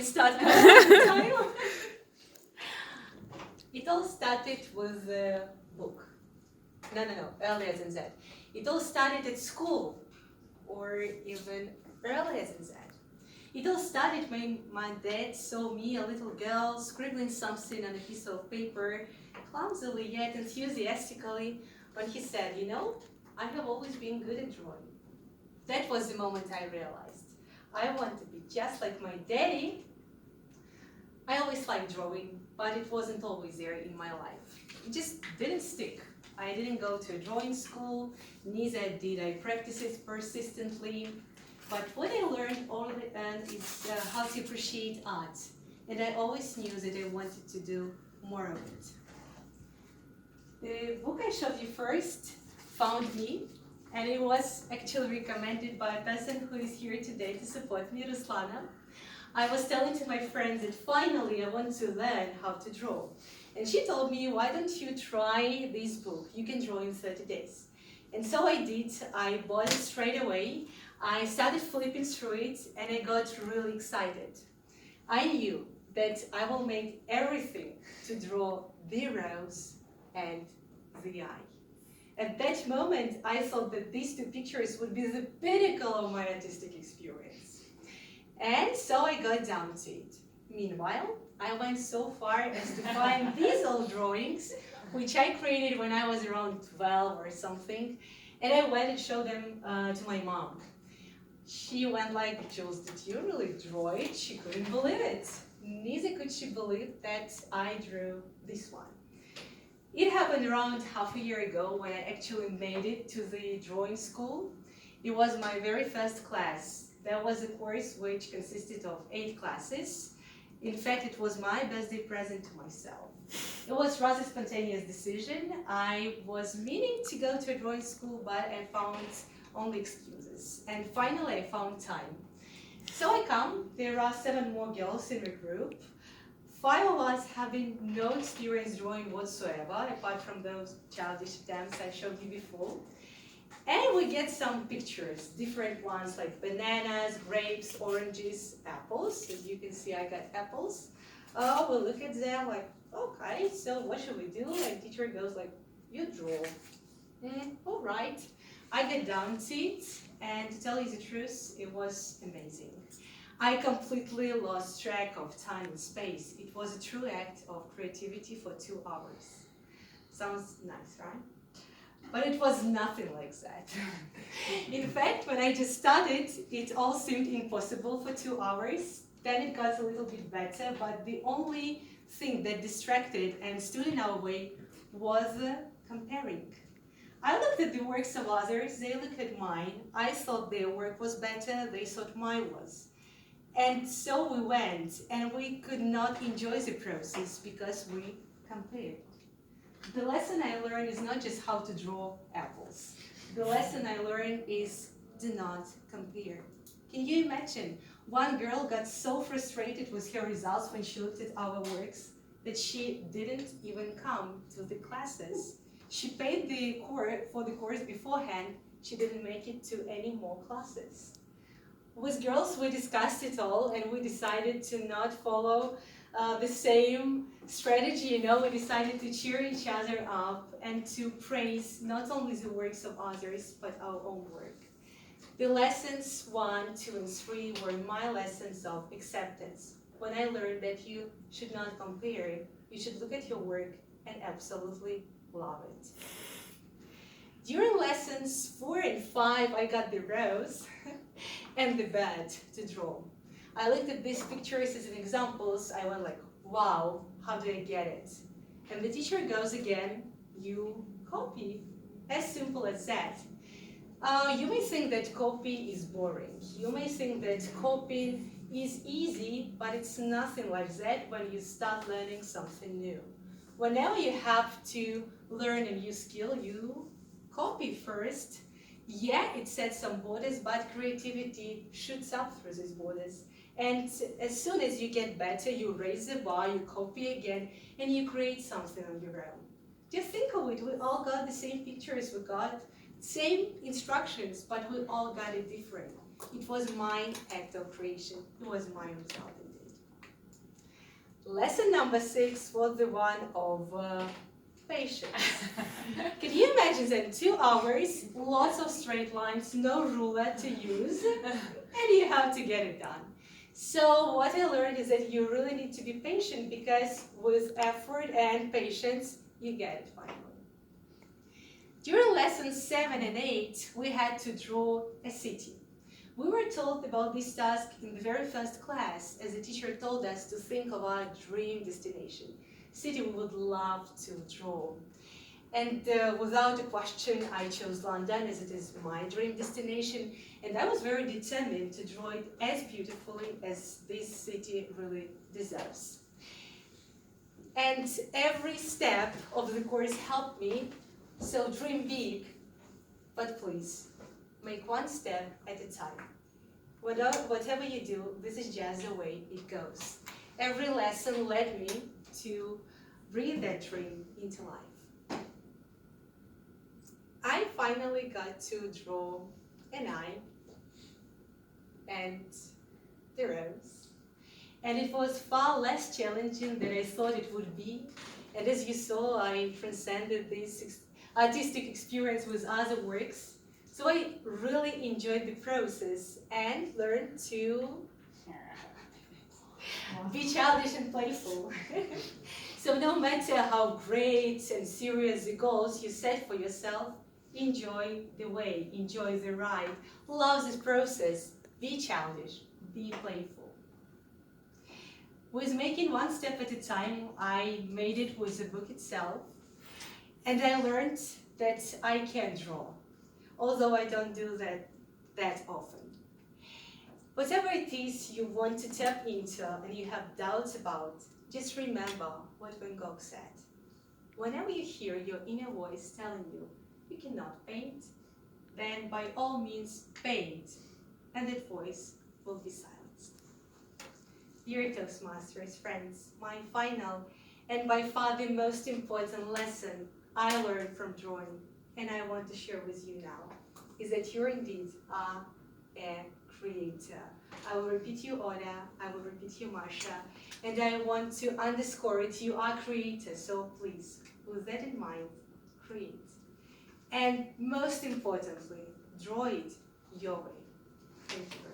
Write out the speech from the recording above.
start. It all started with a book. No, earlier than that. It all started at school, or even earlier than that. It all started when my dad saw me, a little girl, scribbling something on a piece of paper, clumsily yet enthusiastically, when he said, you know, I have always been good at drawing. That was the moment I realized I want to be just like my daddy. I always liked drawing, but it wasn't always there in my life. It just didn't stick. I didn't go to a drawing school, neither did I practice it persistently. But what I learned all the end is how to appreciate art. And I always knew that I wanted to do more of it. The book I showed you first found me, and it was actually recommended by a person who is here today to support me, Ruslana. I was telling to my friends that finally I want to learn how to draw. And she told me, why don't you try this book? You can draw in 30 days. And so I did. I bought it straight away. I started flipping through it, and I got really excited. I knew that I will make everything to draw the rose and the eye. At that moment, I thought that these two pictures would be the pinnacle of my artistic experience. And so I got down to it. Meanwhile, I went so far as to find these old drawings, which I created when I was around 12 or something, and I went and showed them to my mom. She went like, Jules, did you really draw it? She couldn't believe it. Neither could she believe that I drew this one. It happened around half a year ago when I actually made it to the drawing school. It was my very first class. That was a course which consisted of 8 classes. In fact, it was my birthday present to myself. It was rather spontaneous decision. I was meaning to go to a drawing school, but I found only excuses. And finally, I found time. So I come. There are 7 more girls in the group. 5 of us having no experience drawing whatsoever, apart from those childish attempts I showed you before. And we get some pictures, different ones like bananas, grapes, oranges, apples. As you can see, I got apples. We look at them like, okay, so what should we do? And teacher goes like, you draw. All right. I get down to it, and to tell you the truth, it was amazing. I completely lost track of time and space. It was a true act of creativity for 2 hours. Sounds nice, right? But it was nothing like that. In fact, when I just started, it all seemed impossible for 2 hours. Then it got a little bit better, but the only thing that distracted and stood in our way was comparing. I looked at the works of others, they looked at mine. I thought their work was better, they thought mine was. And so we went, and we could not enjoy the process because we compared. The lesson I learned is not just how to draw apples. The lesson I learned is do not compare. Can you imagine? One girl got so frustrated with her results when she looked at our works that she didn't even come to the classes. She paid for the course beforehand. She didn't make it to any more classes. With girls, we discussed it all, and we decided to not follow the same strategy. We decided to cheer each other up and to praise not only the works of others, but our own work. The lessons 1, 2, and 3 were my lessons of acceptance. When I learned that you should not compare, you should look at your work and absolutely love it. During lessons 4 and 5, I got the rose and the bed to draw. I looked at these pictures as examples. I went like, wow, how do I get it? And the teacher goes again, you copy. As simple as that. You may think that copy is boring. You may think that copying is easy, but it's nothing like that when you start learning something new. Whenever you have to learn a new skill, you copy first. Yeah, it sets some borders, but creativity shoots up through these borders. And as soon as you get better, you raise the bar, you copy again, and you create something on your own. Just think of it, we all got the same pictures, we got same instructions, but we all got it different. It was my act of creation. It was my result indeed. Lesson number 6 was the one of patience. Can you imagine that 2 hours, lots of straight lines, no ruler to use, and you have to get it done. So what I learned is that you really need to be patient, because with effort and patience, you get it finally. During lessons 7 and 8, we had to draw a city. We were told about this task in the very first class, as the teacher told us to think of our dream destination, city we would love to draw. And without a question, I chose London, as it is my dream destination, and I was very determined to draw it as beautifully as this city really deserves. And every step of the course helped me, so dream big, but please, make one step at a time. Whatever you do, this is just the way it goes. Every lesson led me to breathe that dream into life. I finally got to draw an eye and the rose. And it was far less challenging than I thought it would be. And as you saw, I transcended this artistic experience with other works. So I really enjoyed the process and learned to be childish and playful. So no matter how great and serious the goals you set for yourself, enjoy the way, enjoy the ride, love this process, be childish, be playful. With making one step at a time, I made it with the book itself, and I learned that I can draw, although I don't do that often. Whatever it is you want to tap into and you have doubts about, just remember what Van Gogh said. Whenever you hear your inner voice telling you you cannot paint, then by all means paint, and that voice will be silenced. Dear Toastmasters friends, my final and by far the most important lesson I learned from drawing, and I want to share with you now, is that you indeed are a creator. I will repeat you, Oda, I will repeat you, Marsha, and I want to underscore it, you are creators, so please, with that in mind, create. And most importantly, draw it your way. Thank you.